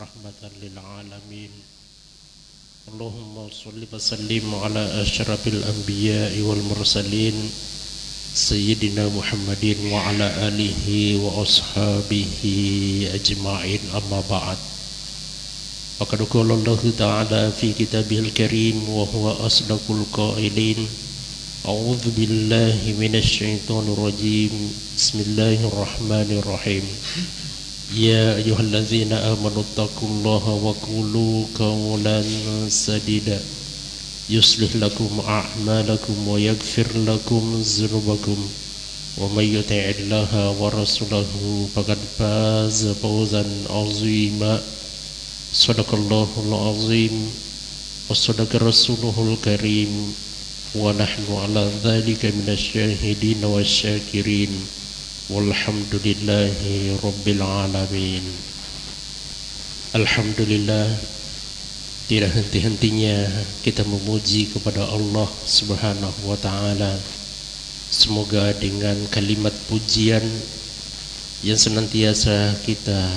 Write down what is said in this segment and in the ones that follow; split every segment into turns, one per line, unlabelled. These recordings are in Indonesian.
رحمة للعالمين. اللهم صل وسلم على أشرف الأنبياء والمرسلين سيدنا محمد وعلى آله وأصحابه أجمعين. أما بعد، فقد قال الله تعالى في كتابه الكريم وهو أصدق القائلين: أعوذ بالله من الشيطان الرجيم. بسم الله الرحمن الرحيم. يا أيها الذين آمنوا اتقوا الله وقولوا قولا سديدا يصلح لكم أعمالكم ويغفر لكم ذنوبكم ومن يطع الله ورسوله فقد فاز فوزا عظيما. صدق الله العظيم وصدق رسوله الكريم ونحن على ذلك من الشاهدين والشاكرين walhamdulillahi rabbil alamin. Alhamdulillah, tidak henti-hentinya kita memuji kepada Allah Subhanahu wa ta'ala. Semoga dengan kalimat pujian yang senantiasa kita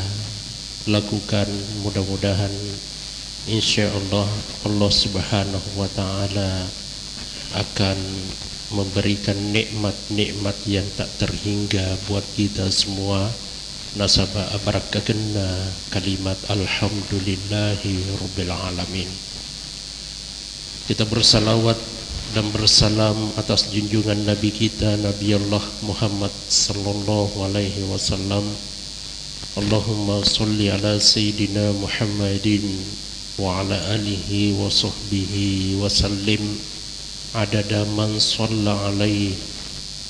lakukan, mudah-mudahan insyaallah Allah Subhanahu wa ta'ala akan memberikan nikmat-nikmat yang tak terhingga buat kita semua. Nasabah abarakakena kalimat alhamdulillahi rabbil alamin. Kita bersalawat dan bersalam atas junjungan Nabi kita, Nabi Allah Muhammad sallallahu alaihi wasallam. Allahumma salli ala Sayyidina Muhammadin wa ala alihi wa sahbihi wa sallim adada man shalla alaihi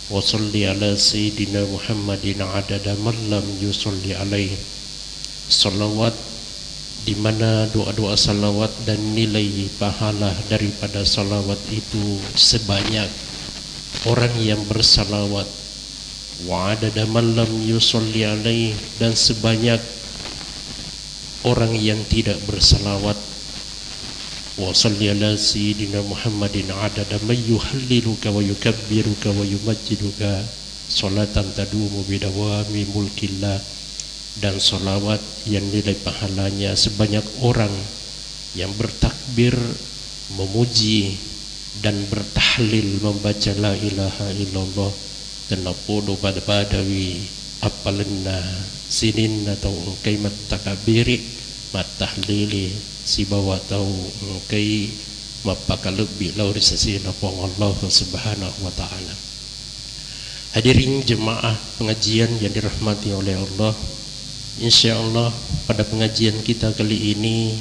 wa salli ala Sayyidina Muhammadin adada man lam yusalli alaihi. Salawat di mana doa-doa salawat dan nilai pahala daripada salawat itu sebanyak orang yang bersalawat, wa adada man lam yusalli alaihi, dan sebanyak orang yang tidak bersalawat. Wa salli ala Sayyidina Muhammadin adada man yuhalliluka wa yukabbiruka wa yumajjiduka salatan tadumu bidawami mulkillah. Dan salawat yang nilai pahalanya sebanyak orang yang bertakbir, memuji dan bertahlil membaca la ilaha illallah tanapodo pada badawi apalenna sinin atau kaimat takabiri matahlili si bawa tahu kai mapakalebih laurisasi napong Allah Subhanahu wa ta'ala. Hadirin jemaah pengajian yang dirahmati oleh Allah, insyaallah pada pengajian kita kali ini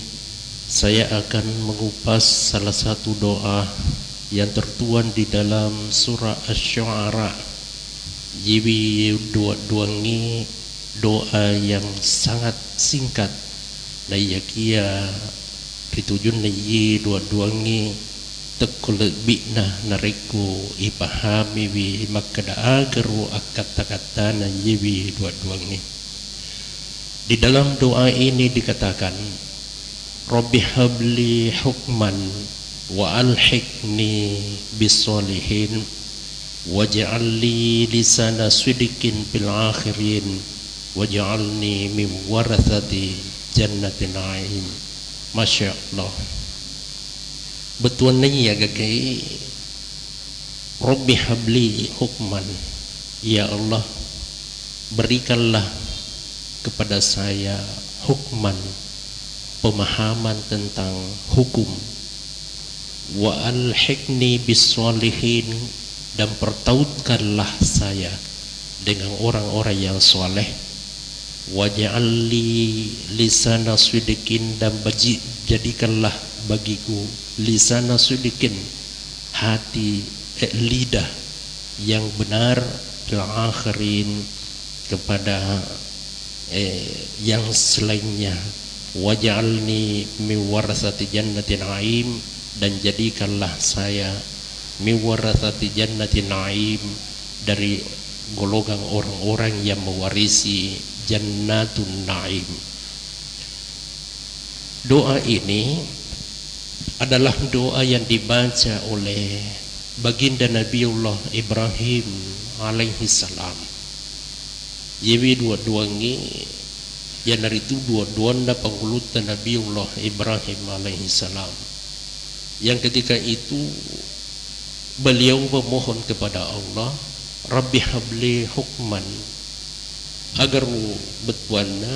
saya akan mengupas salah satu doa yang tertuang di dalam surah Asy-Syu'ara. Jiwi duangi doa yang sangat singkat na yakia ritujun na yi dua-duangi tekulebik na nariku ipahami wi makada agaru akata-kata na yiwi dua-duangi. Di dalam doa ini dikatakan, Rabbi habli hukman wa alhiqni bisolihin waj'alli lisana sidqin fil akhirin waj'alni min warathati jannatin na'im. Masya Allah, betul ni ya gagai. Rabbi habli hukman, ya Allah berikanlah kepada saya hukman, pemahaman tentang hukum, wa alhiqni bisolihin, dan pertautkanlah saya dengan orang-orang yang soleh, waj'alli lisana sidqin, dan jadikanlah bagiku lisana sidqin, hati lidah yang benar, fil akhirin, kepada yang selainnya, waj'alni min warasati jannatin na'im, dan jadikanlah saya min warasati jannatin na'im, dari golongan orang-orang yang mewarisi jannatun na'im. Doa ini adalah doa yang dibaca oleh baginda Nabiullah Ibrahim alaihi salam. Yewi dua-duangi yang dari itu dua-duanya pengulutan Nabiullah Ibrahim alaihi salam, yang ketika itu beliau memohon kepada Allah, Rabbi habli hukman, agar betwana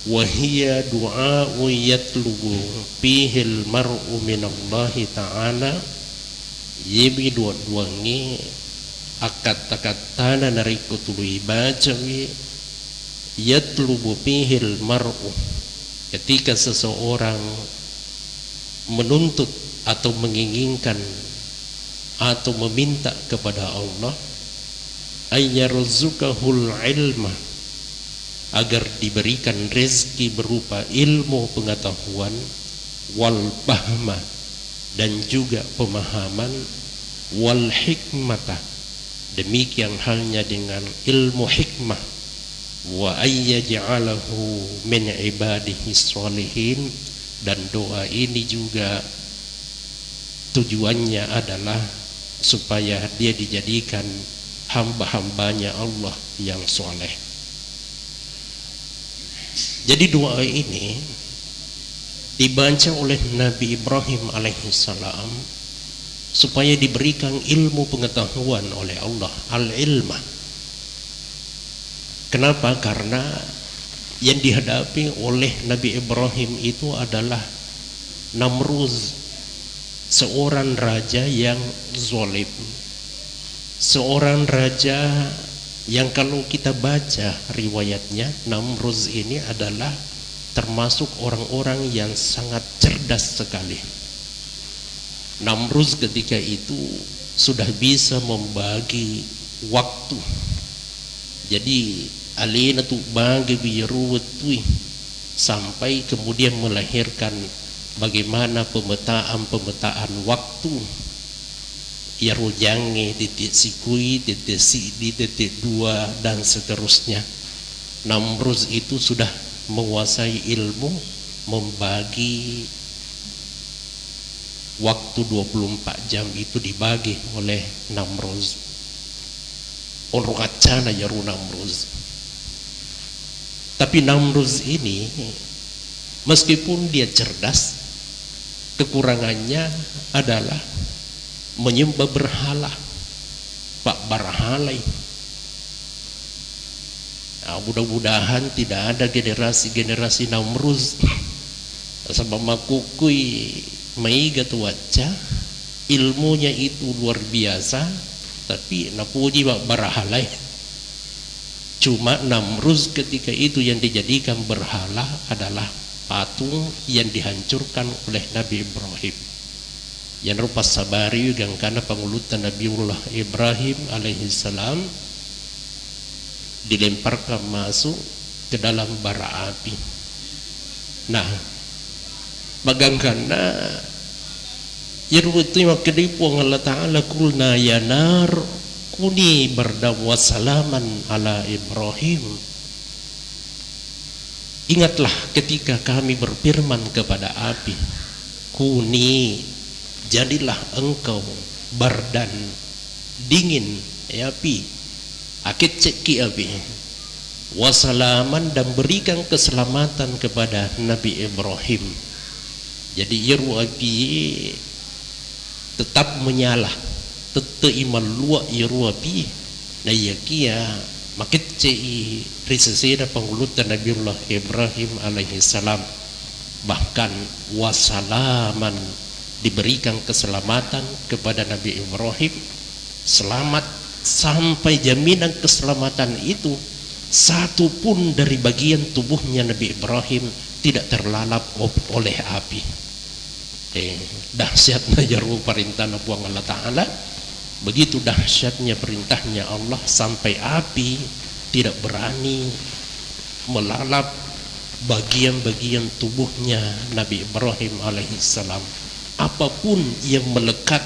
wahia du'a'u yatlubu fihil mar'u minallahi ta'ala, yebi dua-duangi akat-akatana nariko tului bacawi yatlubu fihil mar'u, ketika seseorang menuntut atau menginginkan atau meminta kepada Allah, ayyarzuqahul ilma, agar diberikan rezeki berupa ilmu pengetahuan, wal fahma, dan juga pemahaman, wal hikmata, demikian halnya dengan ilmu hikmah, wa ayyaj'alahu min ibadihi sholihin, dan doa ini juga tujuannya adalah supaya dia dijadikan hamba-hambanya Allah yang soleh. Jadi doa ini dibaca oleh Nabi Ibrahim alaihissalam supaya diberikan ilmu pengetahuan oleh Allah, al-ilma. Kenapa? Karena yang dihadapi oleh Nabi Ibrahim itu adalah Namruz, seorang raja yang zalim, seorang raja yang kalau kita baca riwayatnya, Namruz ini adalah termasuk orang-orang yang sangat cerdas sekali. Namruz ketika itu sudah bisa membagi waktu. Jadi alina tu bagi biruwetui, sampai kemudian melahirkan bagaimana pemetaan waktu. Ya rujangi titik sikui, titik sidi, titik dua, dan seterusnya. Namruz itu sudah menguasai ilmu membagi waktu 24 jam itu dibagi oleh Namruz. Onrokacana yaru Namruz. Tapi Namruz ini meskipun dia cerdas, kekurangannya adalah menyembah berhala, pak berhalai. Nah, mudah-mudahan tidak ada generasi Namruz sebab makukui maiga tuaca, ilmunya itu luar biasa, tapi napuji pak berhalai. Cuma Namruz ketika itu yang dijadikan berhala adalah patung yang dihancurkan oleh Nabi Ibrahim. Yang rupa sabari yang karena pengulutan Nabiullah Ibrahim alaihissalam dilemparkan masuk ke dalam bara api. Nah, bagangkana yarwatu makdipu Allah Ta'ala kulna ya nar kuni bardam wassalaman ala Ibrahim. Ingatlah ketika kami berfirman kepada api, kuni, jadilah engkau bardan, dingin ya api, akit ceki api, wasalaman, dan berikan keselamatan kepada Nabi Ibrahim. Jadi yeru api tetap menyala, tetap iman luak yeru api, na yakia makit ceki riseseda pengulutan Nabiullah Ibrahim alaihissalam. Bahkan wasalaman, diberikan keselamatan kepada Nabi Ibrahim, selamat sampai jaminan keselamatan itu satu pun dari bagian tubuhnya Nabi Ibrahim tidak terlalap oleh api. Dahsyatnya jaru perintah Nabi Allah Ta'ala, begitu dahsyatnya perintahnya Allah sampai api tidak berani melalap bagian-bagian tubuhnya Nabi Ibrahim alaihissalam. Apapun yang melekat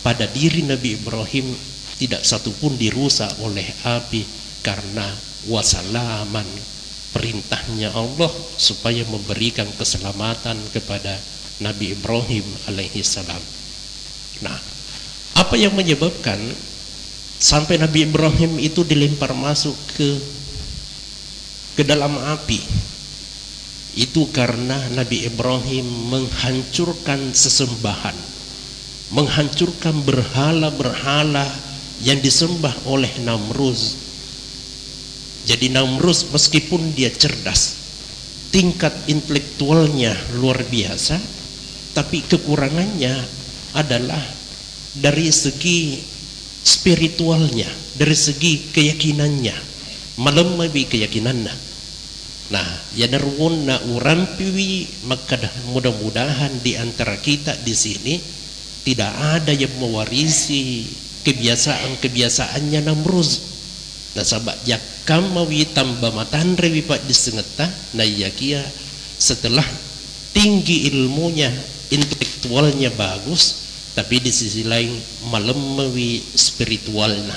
pada diri Nabi Ibrahim tidak satu pun dirusak oleh api, karena wasalaman, perintahnya Allah supaya memberikan keselamatan kepada Nabi Ibrahim alaihissalam. Nah, apa yang menyebabkan sampai Nabi Ibrahim itu dilempar masuk ke ke dalam api. Itu karena Nabi Ibrahim menghancurkan sesembahan, menghancurkan berhala-berhala yang disembah oleh Namruz. Jadi Namruz meskipun dia cerdas, tingkat intelektualnya luar biasa, tapi kekurangannya adalah dari segi spiritualnya, dari segi keyakinannya, malembabi keyakinannya. Nah, ya narwon na urampiwi, maka mudah-mudahan di antara kita di sini tidak ada yang mewarisi kebiasaan-kebiasaannya Namruz. Nah, sabak jakam mawi tambah matan rewi pak disengeta, nah ya kia setelah tinggi ilmunya, intelektualnya bagus, tapi di sisi lain malembawi spiritualnya,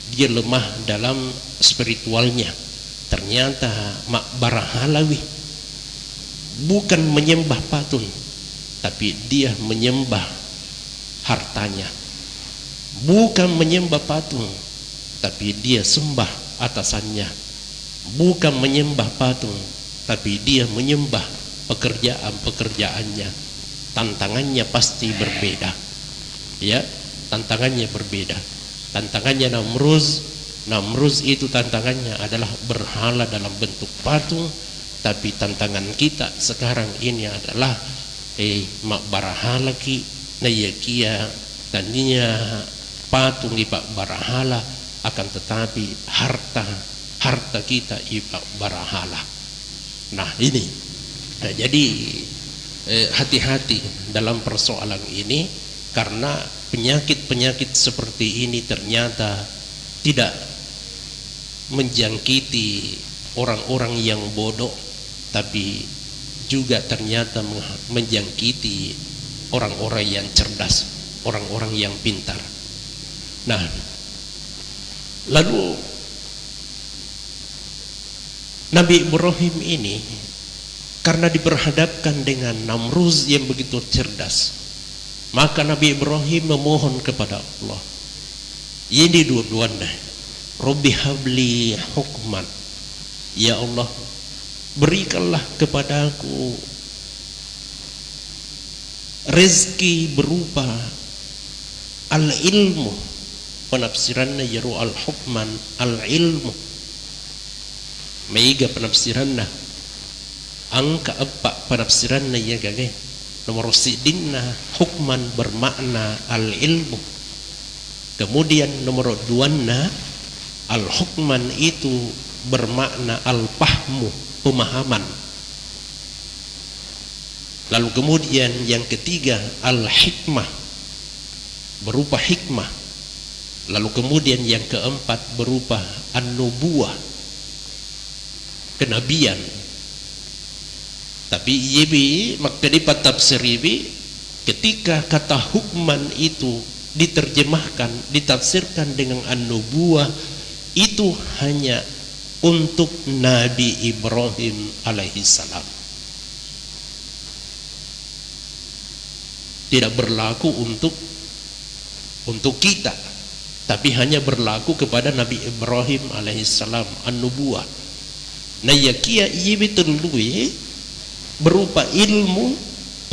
dia lemah dalam spiritualnya. Ternyata mak barahalawi bukan menyembah patung, tapi dia menyembah hartanya. Bukan menyembah patung, tapi dia sembah atasannya. Bukan menyembah patung, tapi dia menyembah pekerjaan-pekerjaannya. Tantangannya pasti berbeda. Ya, tantangannya berbeda. Tantangannya Namruz itu tantangannya adalah berhala dalam bentuk patung, tapi tantangan kita sekarang ini adalah mak barahala ki nayakia tadinya patung ipak barahala, akan tetapi harta kita ipak barahala. Nah ini, nah, jadi hati-hati dalam persoalan ini, karena penyakit-penyakit seperti ini ternyata tidak menjangkiti orang-orang yang bodoh, tapi juga ternyata menjangkiti orang-orang yang cerdas, orang-orang yang pintar. Nah, lalu Nabi Ibrahim ini karena diperhadapkan dengan Namruz yang begitu cerdas, maka Nabi Ibrahim memohon kepada Allah. Ini dua-duanya, Rabbi habli hukman, ya Allah berikanlah kepadaku rezeki berupa al-ilmu, penafsirannya yaru al-hukman al-ilmu, meiga penafsirannya angka empat penafsirannya ya gage nomor sidinna hukman bermakna al-ilmu, kemudian nomor duanna al-hukman itu bermakna al-fahmu, pemahaman. Lalu kemudian yang ketiga al-hikmah, berupa hikmah. Lalu kemudian yang keempat berupa an-nubuwah, kenabian. Tapi yebi maka di tafsir yebi, ketika kata hukman itu diterjemahkan, ditafsirkan dengan an-nubuwah, itu hanya untuk Nabi Ibrahim alaihissalam, tidak berlaku untuk kita, tapi hanya berlaku kepada Nabi Ibrahim alaihissalam an-nubuwah. Nah ya kia iya betul berupa ilmu,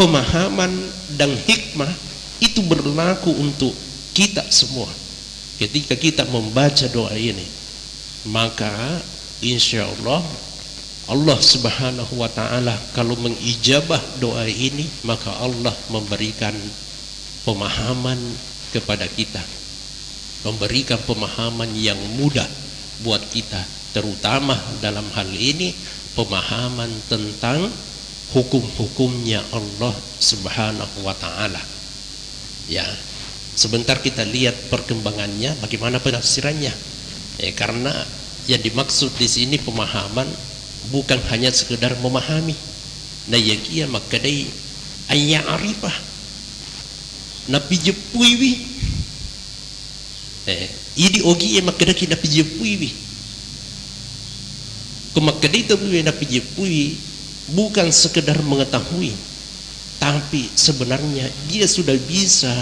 pemahaman dan hikmah, itu berlaku untuk kita semua. Ketika kita membaca doa ini, maka insya Allah Allah subhanahu wa ta'ala kalau mengijabah doa ini, maka Allah memberikan pemahaman kepada kita, memberikan pemahaman yang mudah buat kita, terutama dalam hal ini pemahaman tentang hukum-hukumnya Allah subhanahu wa ta'ala. Ya, sebentar kita lihat perkembangannya, bagaimana penafsirannya. Karena yang dimaksud di sini pemahaman bukan hanya sekedar memahami. Nah ya kia makadai ayya arifah napi jepuiwi. Ini ogi ya makadai ki napi jepuiwi. Kemakadai tahu napi jepui bukan sekedar mengetahui, tapi sebenarnya dia sudah bisa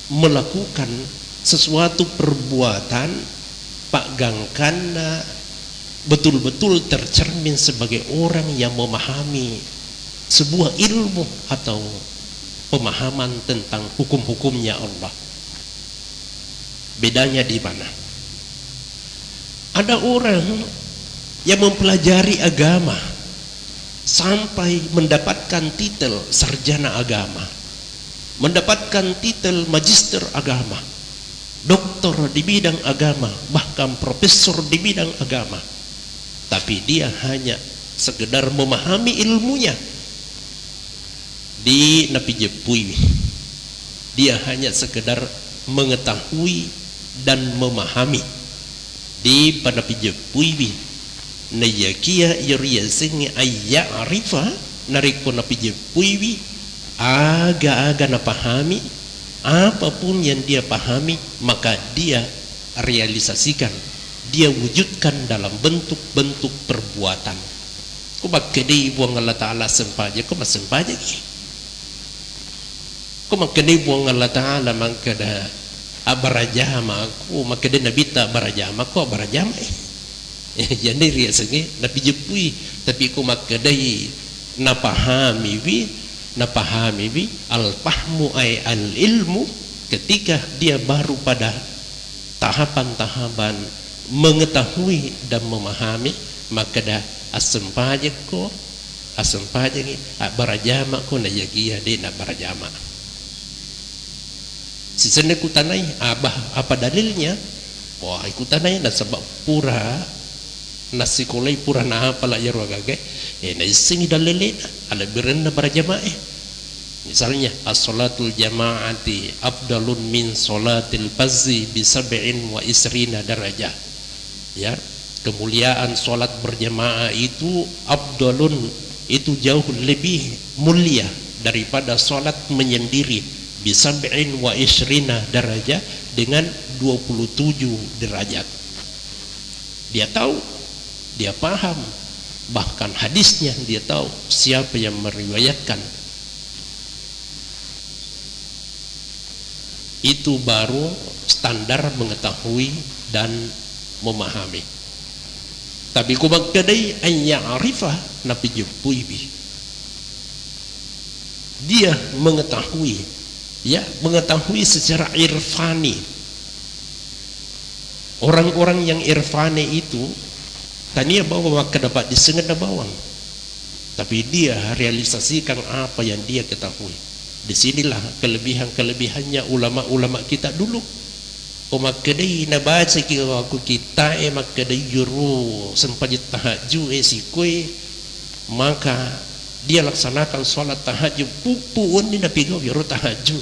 melakukan sesuatu perbuatan pak gangkana betul-betul tercermin sebagai orang yang memahami sebuah ilmu atau pemahaman tentang hukum-hukumnya Allah. Bedanya di mana? Ada orang yang mempelajari agama sampai mendapatkan titel sarjana agama, mendapatkan titel magister agama, doktor di bidang agama, bahkan profesor di bidang agama, tapi dia hanya sekedar memahami ilmunya di napi jepui. Dia hanya sekedar mengetahui dan memahami di panapi jepui. Nayakia yuriyasingi ayya arifa nariko napi jepui aga-aga napahami apapun yang dia pahami, maka dia realisasikan, dia wujudkan dalam bentuk-bentuk perbuatan. Kau makadai buang Allah Ta'ala sempaja, kau mas sempaja ki. Kau makadai buang Allah Ta'ala mangkada abarajama, kau makadai nabita abarajama, kau abarajama jadi riasanya nabi jepui, tapi kau makadai napahami bi al-fahmu ay al-ilmu, ketika dia baru pada tahapan-tahapan mengetahui dan memahami, maka dah asempaja ni barajama ko na yagia di na barajama. Sisene kutanay apa dalilnya? Wah, ikutanay na sebab pura nasikolay pura na pala yarwa gagay na isingi dalilin ala biren na barajama misalnya as-salatul jama'ati afdalun min salatil fazzi bi sab'in wa isrina darajah, ya, kemuliaan salat berjamaah itu afdalun, itu jauh lebih mulia daripada salat menyendiri bi sab'in wa isrina darajah, dengan 27 derajat. Dia tahu, dia paham, bahkan hadisnya dia tahu siapa yang meriwayatkan. Itu baru standar mengetahui dan memahami. Tapi kumakadai anya arifah nabi jepui bi, dia mengetahui, ya, mengetahui secara irfani. Orang-orang yang irfani itu tania bawa maka dapat disengat bawang, tapi dia realisasikan apa yang dia ketahui. Disinilah kelebihan-kelebihannya ulama-ulama kita dulu. Makadai na baca aku kita makadai juru sempat tahajud sikoi, maka dia laksanakan sholat tahajud pupuun ni napi gau juru tahajud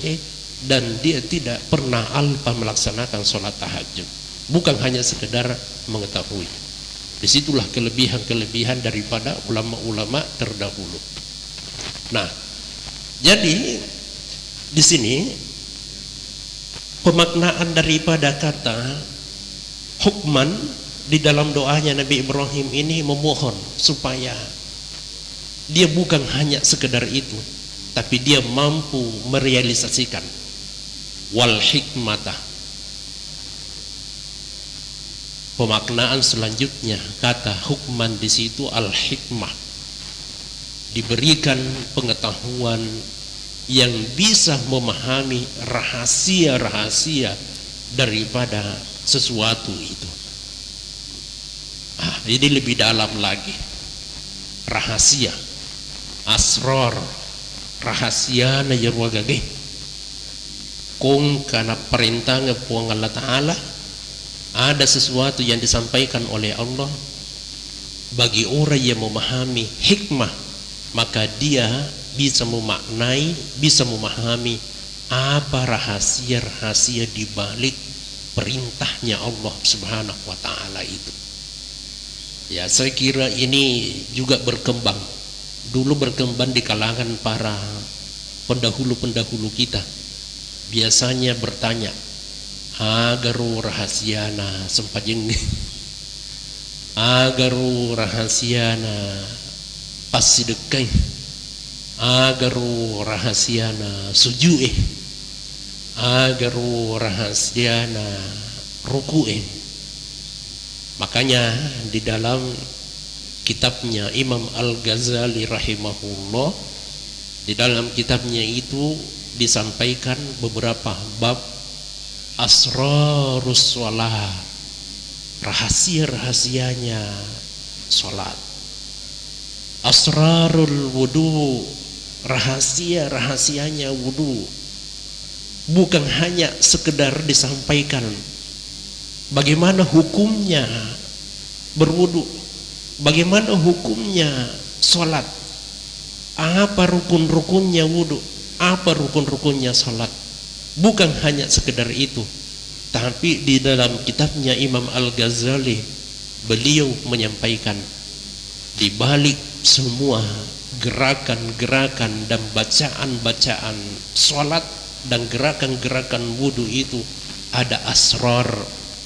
dan dia tidak pernah alpa melaksanakan sholat tahajud. Bukan hanya sekedar mengetahui. Disitulah kelebihan-kelebihan daripada ulama-ulama terdahulu. Nah, jadi di sini pemaknaan daripada kata hukman di dalam doanya Nabi Ibrahim ini memohon supaya dia bukan hanya sekedar itu, tapi dia mampu merealisasikan wal hikmata. Pemaknaan selanjutnya kata hukman di situ al hikmah, diberikan pengetahuan yang bisa memahami rahasia-rahasia daripada sesuatu itu. Ini lebih dalam lagi, rahasia, asrar, rahasia na yarwagage kung kana perintah ngepuang Allah Ta'ala, ada sesuatu yang disampaikan oleh Allah bagi orang yang memahami hikmah, maka dia bisa memaknai, bisa memahami apa rahasia-rahasia di balik perintahnya Allah Subhanahu wa Ta'ala itu. Ya, saya kira ini juga berkembang. Dulu berkembang di kalangan para pendahulu-pendahulu kita. Biasanya bertanya, agaru rahasiana sempajeng, agaru rahasiana pasidekai, agaru rahasiana sujue, agaru rahasiana rukue. Makanya di dalam kitabnya Imam Al-Ghazali rahimahullah, di dalam kitabnya itu disampaikan beberapa bab asrarus shalah, rahasia-rahasianya salat. Asrarul wudu, rahasia-rahasianya wudu. Bukan hanya sekedar disampaikan bagaimana hukumnya berwudu, bagaimana hukumnya salat, apa rukun-rukunnya wudu, apa rukun-rukunnya salat. Bukan hanya sekedar itu, tapi di dalam kitabnya Imam Al-Ghazali beliau menyampaikan di balik semua gerakan-gerakan dan bacaan-bacaan salat dan gerakan-gerakan wudu itu ada asrar,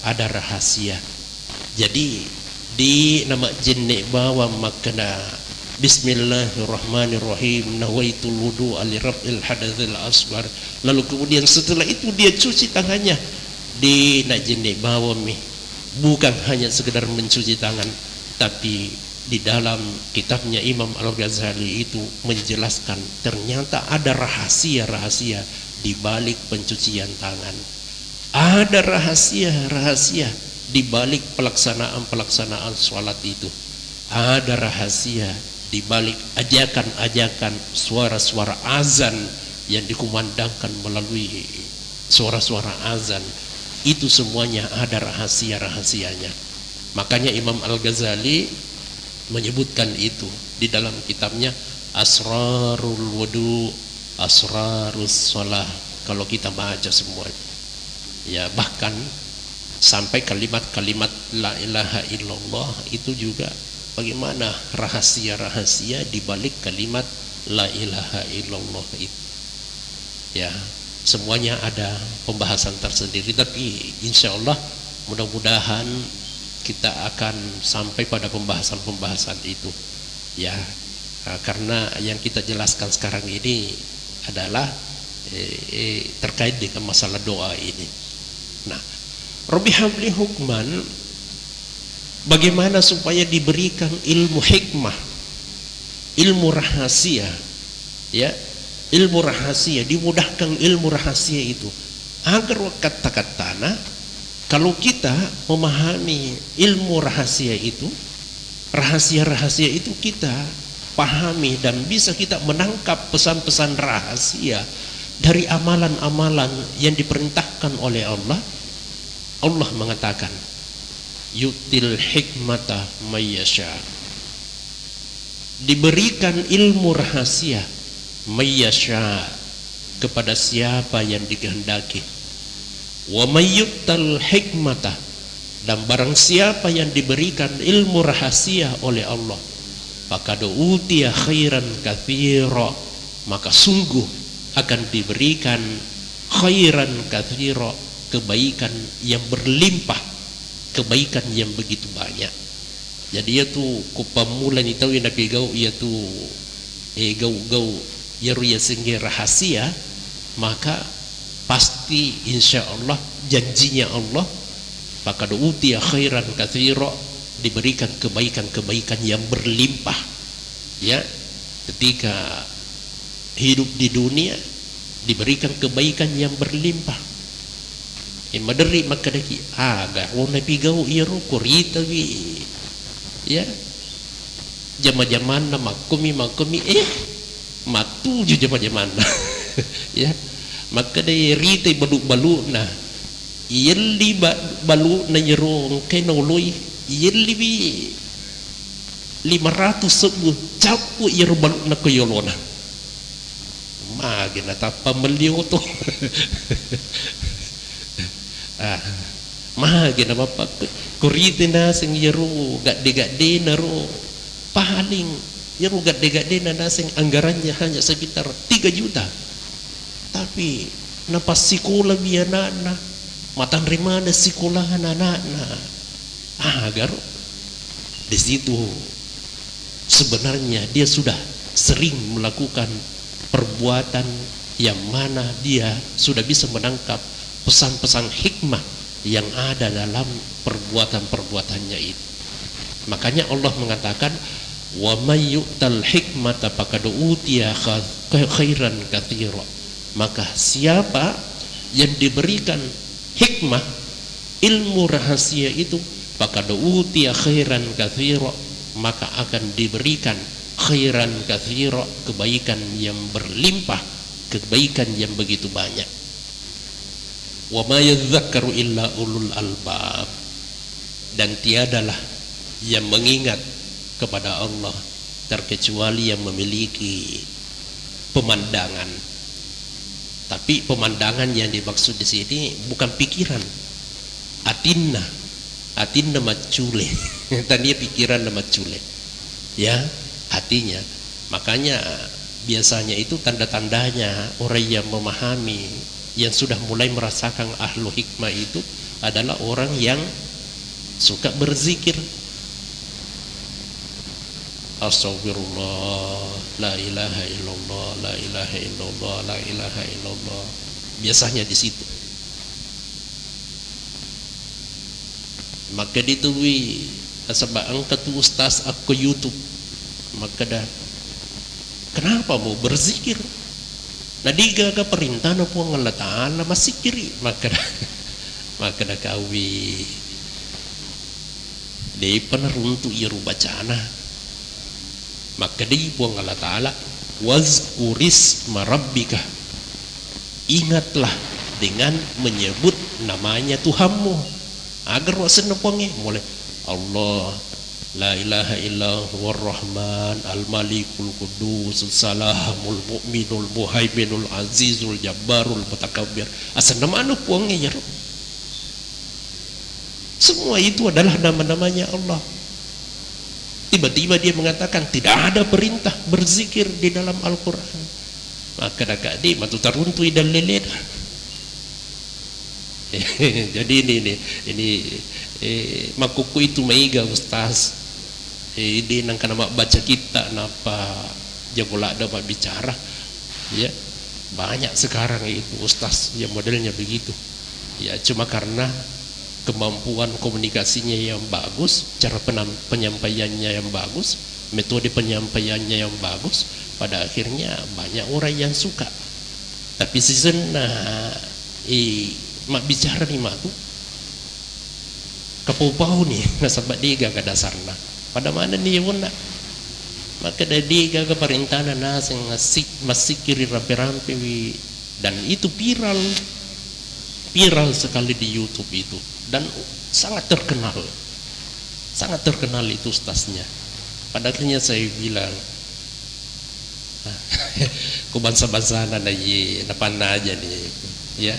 ada rahasia. Jadi di nama jenik bawa makna Bismillahirrahmanirrahim, nawaitul wudu li raf'il hadatsil asghar. Lalu kemudian setelah itu dia cuci tangannya di nak jenik bawa mi. Bukan hanya sekedar mencuci tangan, tapi di dalam kitabnya Imam Al-Ghazali itu menjelaskan ternyata ada rahasia-rahasia di balik pencucian tangan. Ada rahasia-rahasia di balik pelaksanaan sholat itu. Ada rahasia di balik ajakan-ajakan suara-suara azan yang dikumandangkan melalui suara-suara azan. Itu semuanya ada rahasia-rahasianya. Makanya Imam Al-Ghazali menyebutkan itu di dalam kitabnya Asrarul Wudu, Asrarus Shalah. Kalau kita baca semuanya, ya bahkan sampai kalimat-kalimat la ilaha illallah itu juga bagaimana rahasia-rahasia di balik kalimat la ilaha illallah itu. Ya, semuanya ada pembahasan tersendiri, tapi insya Allah mudah-mudahan kita akan sampai pada pembahasan-pembahasan itu, ya. Karena yang kita jelaskan sekarang ini adalah terkait dengan masalah doa ini. Nah, Rabbi habli hukman, bagaimana supaya diberikan ilmu hikmah, ilmu rahasia, ya, ilmu rahasia, dimudahkan ilmu rahasia itu agar kata-katana. Kalau kita memahami ilmu rahasia itu, rahasia-rahasia itu kita pahami dan bisa kita menangkap pesan-pesan rahasia dari amalan-amalan yang diperintahkan oleh Allah. Allah mengatakan, yutil hikmata mayyasha, diberikan ilmu rahasia mayyasha kepada siapa yang dikehendaki. Wa mayyutal hikmata, dan barang siapa yang diberikan ilmu rahasia oleh Allah, faqad utiya khairan katsira, maka sungguh akan diberikan khairan katsira, kebaikan yang berlimpah, kebaikan yang begitu banyak. Jadi itu kupamulan itu yang nak gau iaitu gau ya sehingga rahasia, maka pasti insya Allah janjinya Allah, maka utiya khairan katsira, diberikan kebaikan-kebaikan yang berlimpah. Ya, ketika hidup di dunia diberikan kebaikan yang berlimpah. Madari makadaki aga ona pigau iru kurita wi, ya, jama-jaman makumi matu ju jama-jaman ya. Maka dari rite balu-balu na yelli balu na yerong kenoloi yelli bi 500 sebu capu yeru balu na koyolona magina tapa meliu to magina bapak kurite na sing yeru gade-gade na ro paling yeru gade-gade na sing anggarannya hanya sekitar 3 juta. Tapi napas sikola bianana matan rimana sikola anak-anak agar di situ sebenarnya dia sudah sering melakukan perbuatan yang mana dia sudah bisa menangkap pesan-pesan hikmah yang ada dalam perbuatan-perbuatannya itu. Makanya Allah mengatakan, wa may yu'tal hikmata faqad utiya khairan katsira. Maka siapa yang diberikan hikmah, ilmu rahasia itu, faqad utiya khairan katsira, maka akan diberikan khairan katsira, kebaikan yang berlimpah, kebaikan yang begitu banyak. Wa ma yadhakkaru illa ulul albab, dan tiadalah yang mengingat kepada Allah terkecuali yang memiliki pemandangan. Tapi pemandangan yang dimaksud di sini bukan pikiran. Atinna macule. Tadinya pikiran macule. Ya, hatinya. Makanya biasanya itu tanda-tandanya orang yang memahami, yang sudah mulai merasakan ahlu hikmah itu adalah orang yang suka berzikir. Astagfirullah, la ilaha illallah, la ilaha illallah, la ilaha illallah. Biasanya di situ. Maka ditui sebab angkat ustaz aku YouTube. Maka dah, kenapa mau berzikir? Nadiga ka perintah na po ng Allah Ta'ala masikiri. Maka dah kawi. Di panaruntu iru bacana. Maka di buang Allah Ta'ala, wazkuris marabbika, ingatlah dengan menyebut namanya Tuhanmu. Agar wasan napungi mulai Allah, la ilaha illa huwar rahman al malikul qudus salamul mu'minul muhaiminul azizul jabbarul mutakabbir. Asan nama anu puangnya ya. Semua itu adalah nama-namanya Allah. Tiba-tiba dia mengatakan tidak ada perintah berzikir di dalam Al-Quran. Maka di matutaruntu dan lelet. Jadi ini makuku itu maiga ustaz. Ini nang kana baca kita napa jagola dapat bicara. Ya, banyak sekarang itu ustaz yang modelnya begitu. Ya, cuma karena kemampuan komunikasinya yang bagus, cara penyampaiannya yang bagus, metode penyampaiannya yang bagus, pada akhirnya banyak orang yang suka. Tapi season mak bicara ni mak tu kapau-pau ni nasabak diga ke dasarna. Pada mana ni pun nak maka dah diga ke perintahan nasing masikiri rampe-rampe, dan itu viral sekali di YouTube itu, dan sangat terkenal itu ustaznya. Pada akhirnya saya bilang, ku bansa-bansa na ye napana aja nih, ya.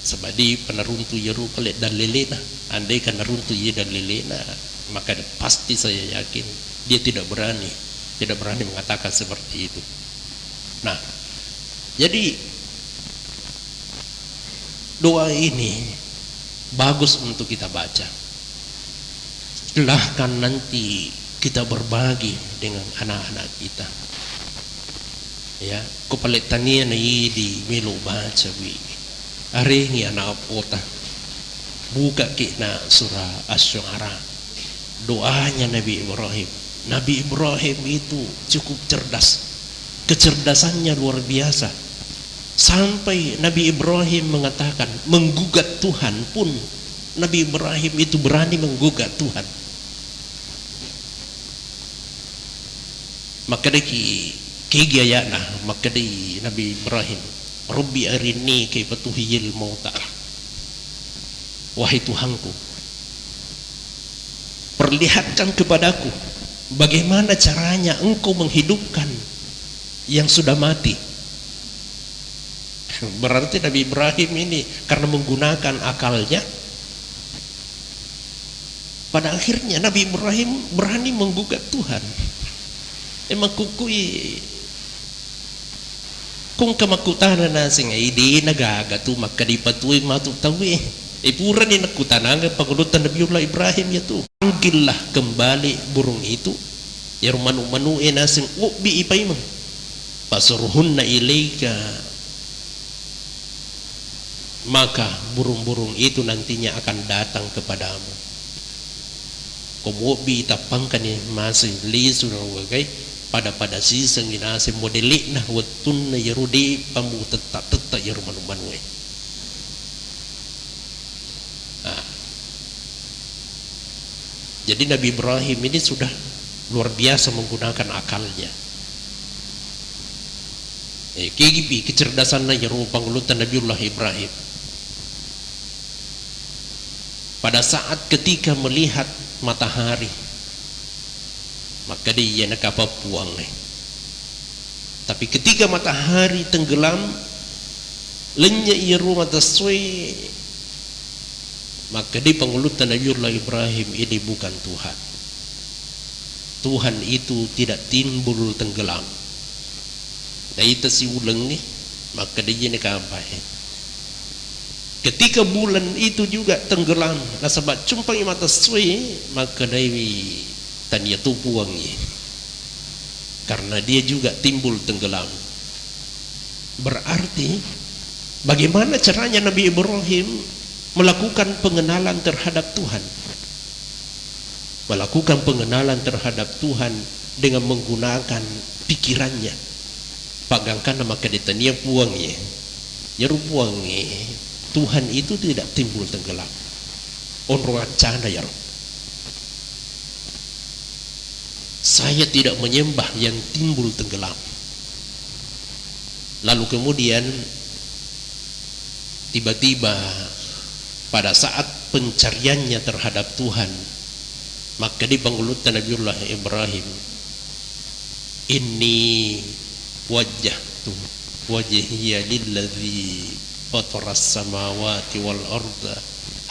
Sebab di penaruntu yeru pelet dan lelena, andai kan naruntu ye dan lelena, maka pasti saya yakin dia tidak berani mengatakan seperti itu. Nah, jadi doa ini bagus untuk kita baca. Silahkan nanti kita berbagi dengan anak-anak kita. Ya, kupalit tania na di milo baca wi. Hari ini anak apota. Buka kita surah Asy-Syu'ara. Doanya Nabi Ibrahim. Nabi Ibrahim itu cukup cerdas. Kecerdasannya luar biasa. Sampai Nabi Ibrahim mengatakan menggugat Tuhan pun Nabi Ibrahim itu berani menggugat Tuhan. Maka kigayana maka di Nabi Ibrahim, Rabbi arini kaifa tuhyil mauta. Wahai Tuhanku, perlihatkan kepadaku bagaimana caranya engkau menghidupkan yang sudah mati. Berarti Nabi Ibrahim ini karena menggunakan akalnya, pada akhirnya Nabi Ibrahim berani menggugat Tuhan. Emang kukui kung kamakutana na sing idi nagaga tu makadipatuy matutawi pura ni nakutananga pagulutan Nabiullah Ibrahim yaitu panggillah kembali burung itu ya manu na sing ubi ipaimang pasurhunna ilaika maka burung-burung itu nantinya akan datang kepadamu. Komobi tapangkan ni masih lisu na wagai pada sisang ginasi modelik na watun na yarudi pamu tetap yarumanuman we. Jadi Nabi Ibrahim ini sudah luar biasa menggunakan akalnya. Kigipi kecerdasannya rupa ngulutan Nabiullah Ibrahim. Pada saat ketika melihat matahari, maka dia nak apa puang. Tapi ketika matahari tenggelam, lenya ia rumah taswe, maka di pengulutan Nabiullah Ibrahim ini bukan Tuhan. Tuhan itu tidak timbul tenggelam. Dan itu si ulang ni, maka dia ni kapai. Ketika bulan itu juga tenggelam, lah sebab cumpai mata sui, maka dia tanya tu puangi. Karena dia juga timbul tenggelam. Berarti bagaimana caranya Nabi Ibrahim melakukan pengenalan terhadap Tuhan? Melakukan pengenalan terhadap Tuhan dengan menggunakan pikirannya. Pagangkan nama kedetania puangnya, nyeru puangnya. Tuhan itu tidak timbul tenggelam. Onruan canda ya Rob. Saya tidak menyembah yang timbul tenggelam. Lalu kemudian tiba-tiba pada saat pencariannya terhadap Tuhan, maka di pengulutan Nabiullah Ibrahim, ini wajjahtu wajhiya lilladzi fataras samawati wal arda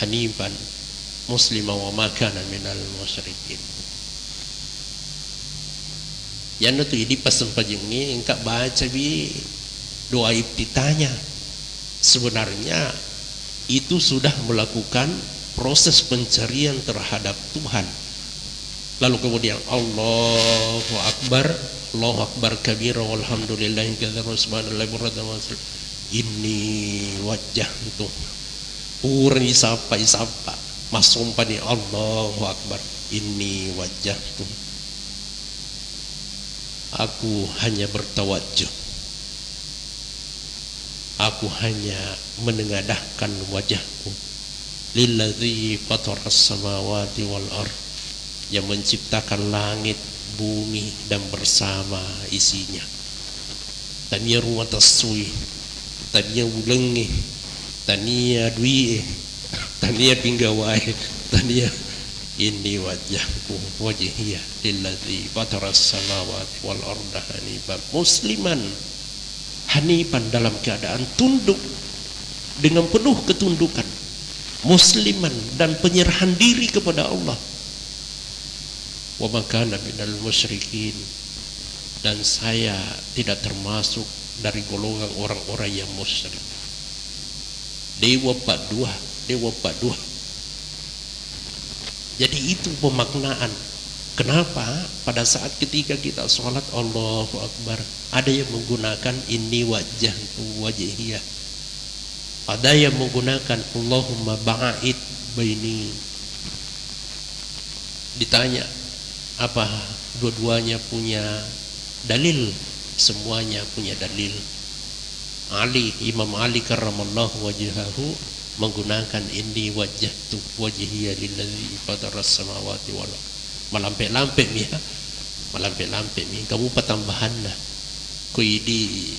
hanifan muslima wa ma kana minal musyrikin. Yang itu di pasempanjangnya engkau baca bi doa iftitahnya. Sebenarnya itu sudah melakukan proses pencarian terhadap Tuhan. Lalu kemudian Allahu Akbar kabira walhamdulillahi katsira subhanallahi burratan wasir. Ini wajah itu urang isapa masumpani Allahu Akbar. Ini wajah itu. Aku hanya bertawajjuh. Aku hanya menengadahkan wajahku lilladzi fataras samawati wal ard, yang menciptakan langit, bumi dan bersama isinya. Tania rumah tasui, tania ulengi, tania dui, tania pinggawai, tania ini wajahku wajhiya lilladzi fataras samawati wal arda hanifan musliman, hanifan dalam keadaan tunduk dengan penuh ketundukan, musliman dan penyerahan diri kepada Allah. Wa ma kana minal musyrikin, dan saya tidak termasuk dari golongan orang-orang yang musyrik. Dewa Pak Dua. Jadi itu pemaknaan. Kenapa pada saat ketika kita sholat Allahu Akbar ada yang menggunakan ini wajah wajhiyah, ada yang menggunakan Allahumma ba'id baini. Ditanya apa, dua-duanya punya dalil, semuanya punya dalil. Imam Ali karramallahu wajhahu menggunakan ini wajjahtu wajhiya lilladzi fataras samawati wal ardh. Malampe-lampe mi ha, malampe-lampe mi kamu patambahan na kui di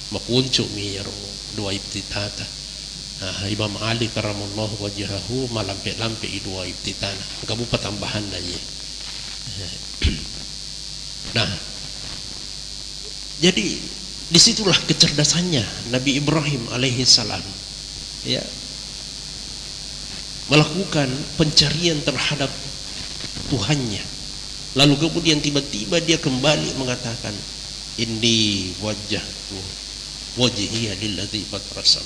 mapunco mi yaro dua ibtitata. Imam Ali karramallahu wajhahu malampe-lampe i dua ibtitana kamu patambahan na ye. Nah, jadi disitulah kecerdasannya Nabi Ibrahim alaihi salam, ya, melakukan pencarian terhadap Tuhannya. Lalu kemudian tiba-tiba dia kembali mengatakan ini wajahku wajhiya lilladzi fataras.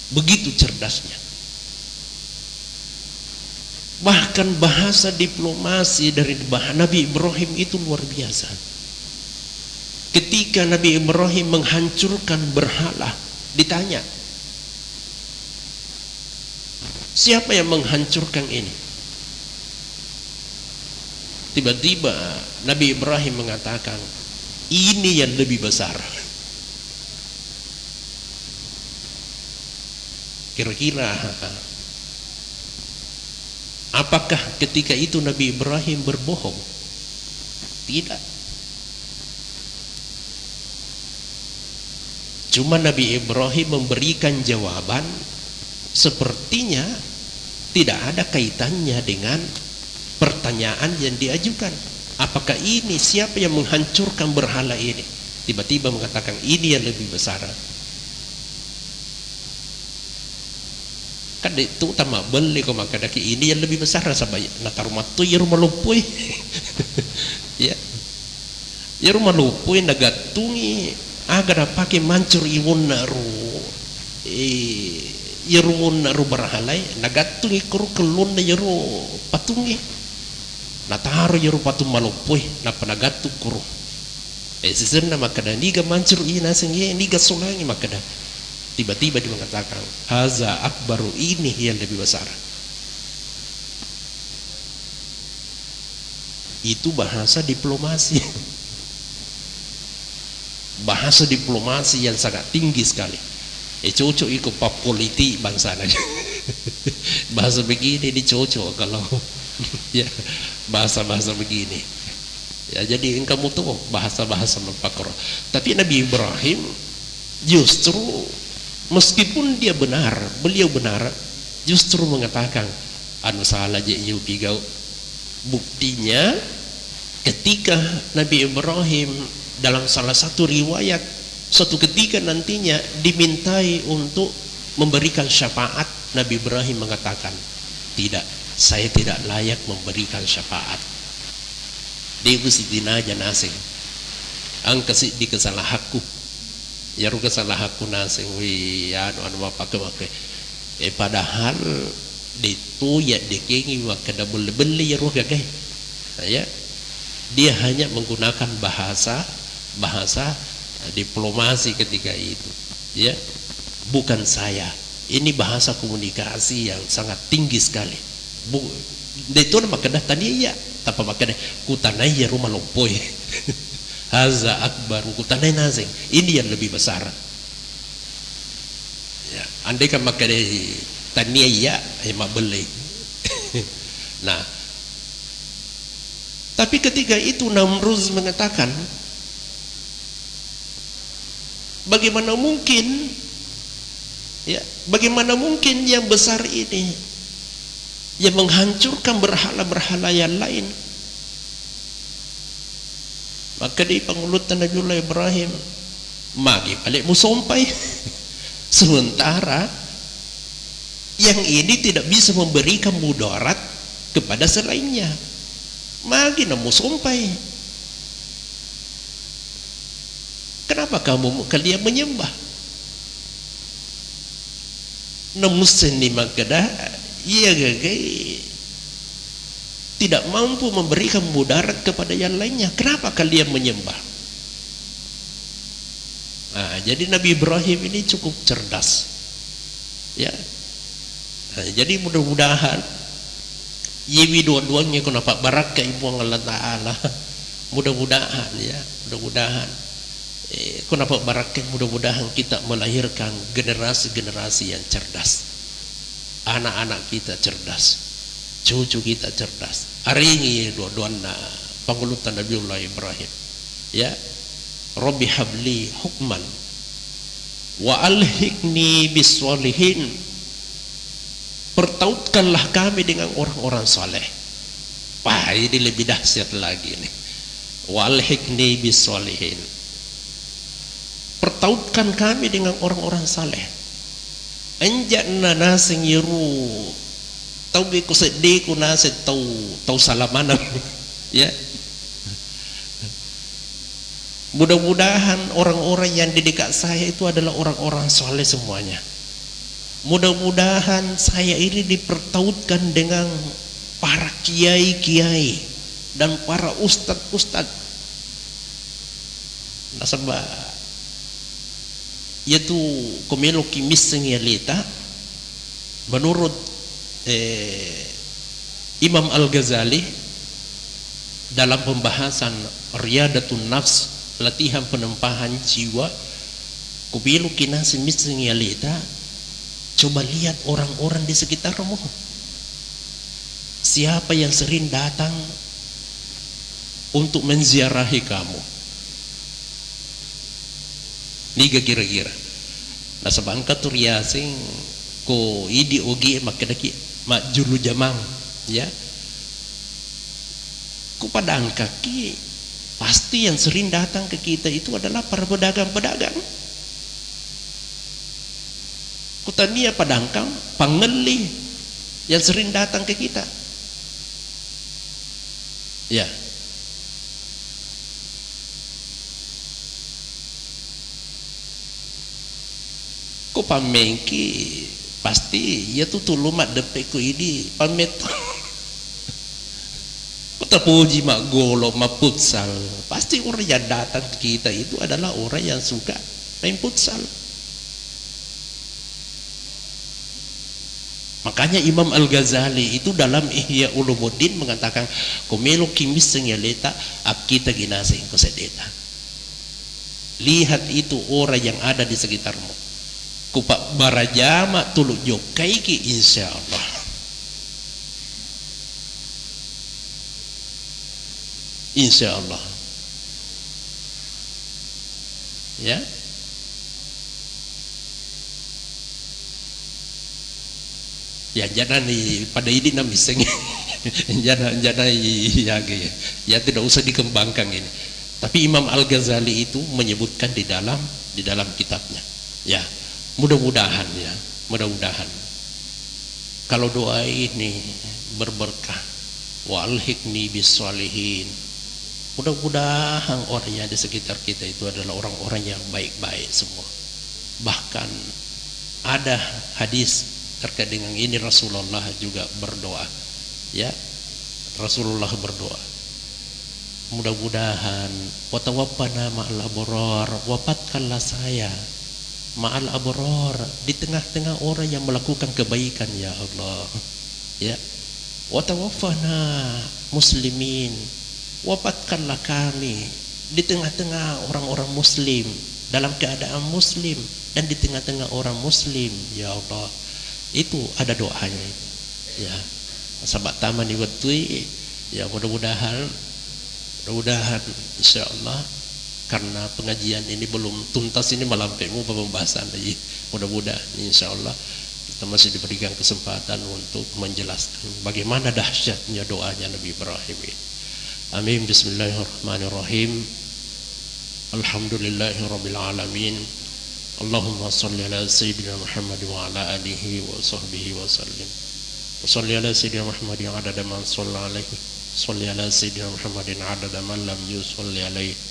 Begitu cerdasnya. Bahkan bahasa diplomasi dari Nabi Ibrahim itu luar biasa. Ketika Nabi Ibrahim menghancurkan berhala, ditanya, Siapa yang menghancurkan ini? Tiba-tiba Nabi Ibrahim mengatakan, ini yang lebih besar. Kira-kira apakah ketika itu Nabi Ibrahim berbohong? Tidak. Cuma Nabi Ibrahim memberikan jawaban sepertinya tidak ada kaitannya dengan pertanyaan yang diajukan. Apakah ini, siapa yang menghancurkan berhala ini? Tiba-tiba mengatakan ini yang lebih besar. Kan itu utama beli kau maka daki ini yang lebih besar sabai natar rumah tu ya rumah lupui. Ya. Ya rumah lupui nagatungi agar pakai mancur iwon naru. Ya rumah naru berhalai nagatungi kuru kelun na yaru patungi. Nataro yaru patung malupui na panagatu kuru. Sisirna makada niga mancur ina sengi niga sulangi makada. Tiba-tiba dia mengatakan, haza akbaru, ini yang lebih besar. Itu bahasa diplomasi. Bahasa diplomasi yang sangat tinggi sekali. Cocok ikut pop politik bangsa aja. Bahasa begini dicocok kalau ya bahasa-bahasa begini. Ya jadi kamu tuh bahasa-bahasa mempakro. Tapi Nabi Ibrahim justru meskipun dia benar, beliau benar, justru mengatakan anu salah je yu pigau. Buktinya ketika Nabi Ibrahim dalam salah satu riwayat suatu ketika nantinya dimintai untuk memberikan syafaat, Nabi Ibrahim mengatakan, tidak, saya tidak layak memberikan syafaat. Dia usitina janasing angkasi di kesalahku. Ya ruga salah aku nasing wi anu apa ke padahal itu ya dikengi wakada beli ya ruga gay ya dia hanya menggunakan bahasa diplomasi ketika itu ya bukan saya, ini bahasa komunikasi yang sangat tinggi sekali itu makada tadi ya tanpa makada kutanai ya rumah lompoi. Haza akbar kutanai nazing, ini yang lebih besar ya, andai kan maka tania ya emak beli. Nah tapi ketika itu Namruz mengatakan, bagaimana mungkin ya, bagaimana mungkin yang besar ini yang menghancurkan berhala-berhala yang lain? Maka di pangulutan Nabiullah Ibrahim magi balik musompai. Sementara yang ini tidak bisa memberikan mudarat kepada selainnya, magi na musompai. Kenapa kalian menyembah? Namusen ni magada iya gagai tidak mampu memberikan mudarat kepada yang lainnya. Kenapa kalian menyembah? Nah, jadi Nabi Ibrahim ini cukup cerdas. Ya. Nah, jadi mudah-mudahan yewi dua-duanya kena pak barakah ibu Allah Ta'ala. Mudah-mudahan ya, mudah-mudahan kena pak barakah, mudah-mudahan kita melahirkan generasi-generasi yang cerdas. Anak-anak kita cerdas. Cucu kita cerdas. Hari ini dua-duanya pangulutan Nabiullah Ibrahim. Ya, Rabbi habli hukman wa alhiqni biswalihin. Pertautkanlah kami dengan orang-orang saleh. Wah, ini lebih dahsyat lagi nih. Wa alhiqni biswalihin. Pertautkan kami dengan orang-orang saleh. Anja'na nasing yiru tau ku sedih ku nase tau salamanan ya. Mudah-mudahan orang-orang yang di dekat saya itu adalah orang-orang soleh semuanya. Mudah-mudahan saya ini dipertautkan dengan para kiai-kiai dan para ustad-ustad. Nasabah yaitu komelo kimis sengyalita menurut Imam Al-Ghazali dalam pembahasan Riyadatun Nafs, latihan penempahan jiwa, kubilu kinasin misngiyalita, coba lihat orang-orang di sekitarmu. Siapa yang sering datang untuk menziarahi kamu? Niga kira-kira. Nah sebangka tu riasing ko idi ogi makadaki mak julu jamang ya. Ku padang kaki pasti yang sering datang ke kita itu adalah para pedagang-pedagang. Kutania padangkang pangeli yang sering datang ke kita. Ya. Ko pamengki pasti ya tu tulumat depek ko ini pamet. Ko terpuji mak golo mak futsal. Pasti orang yang datang ke kita itu adalah orang yang suka main futsal. Makanya Imam Al-Ghazali itu dalam Ihya Ulumuddin mengatakan komelo kimis sengyaleta akita ginasing ko sedeta. Lihat itu orang yang ada di sekitarmu. Kupak barajama tuluk jokai ki insyaallah. Insyaallah. Ya. Ya jangan pada ini namiseng. jangan ya tidak usah dikembangkan ini. Tapi Imam Al-Ghazali itu menyebutkan di dalam kitabnya. Ya. Mudah-mudahan ya, mudah-mudahan kalau doa ini berberkah, wa alhiqni bis-shalihin. Mudah-mudahan orang yang di sekitar kita itu adalah orang-orang yang baik-baik semua. Bahkan ada hadis terkait dengan ini, Rasulullah juga berdoa. Ya, Rasulullah berdoa. Mudah-mudahan wa tawaffana ma'al abrar, wafatkanlah saya ma'al abror, di tengah-tengah orang yang melakukan kebaikan ya Allah. Ya. Wa tawaffana muslimin, wafatkanlah kami di tengah-tengah orang-orang muslim, dalam keadaan muslim dan di tengah-tengah orang muslim ya Allah. Itu ada doanya. Ya. Sahabat taman iwatui ya, mudah-mudahan insyaallah. Karena pengajian ini belum tuntas, ini malampemu pembahasan lagi. Mudah-mudahan insyaallah kita masih diberikan kesempatan untuk menjelaskan bagaimana dahsyatnya doanya Nabi Ibrahim ini. Amin. Bismillahirrahmanirrahim. Alhamdulillahirabbil alamin. Allahumma shalli ala sayyidina Muhammad wa ala alihi wa sahbihi wa sallim. Wa shalli ala sayyidina Muhammadin adada man shalla alaihi. Shalli ala sayyidina Muhammadin adada man lam yusalli alaihi.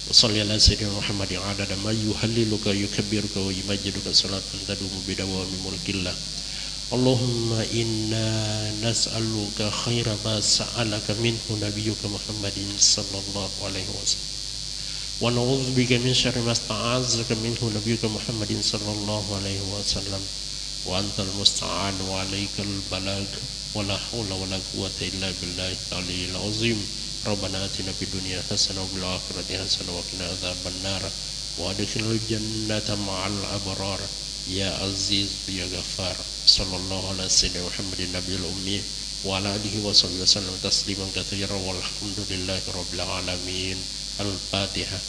Wassalli ala sayyidina Muhammadin adada ma yuhalliluka yukabbiruka wa yumajjiduka salatan tadumu bidawami mulkillah. Allahumma inna nas'aluka khaira ma sa'alaka minhu nabiyyuka Muhammadin sallallahu alaihi wasallam. Wa na'udzubika min syarri ma sta'azaka minhu nabiyyuka Muhammadin sallallahu alaihi wasallam. Wa antal musta'an wa alaikal balag wa la haula wa la quwwata illa billahil aliyyil azim. Rabbana atina fid dunya hasanah wa fil akhirati hasanah wa qina adzaban nar wa adkhilnal jannata ma'al abrar ya aziz ya ghaffar. Sallallahu ala sayyidina Muhammadin nabiyil ummi wa ala alihi wa sahbihi wasallam tasliman katsiran walhamdulillahi rabbil alamin. Al-Fatihah.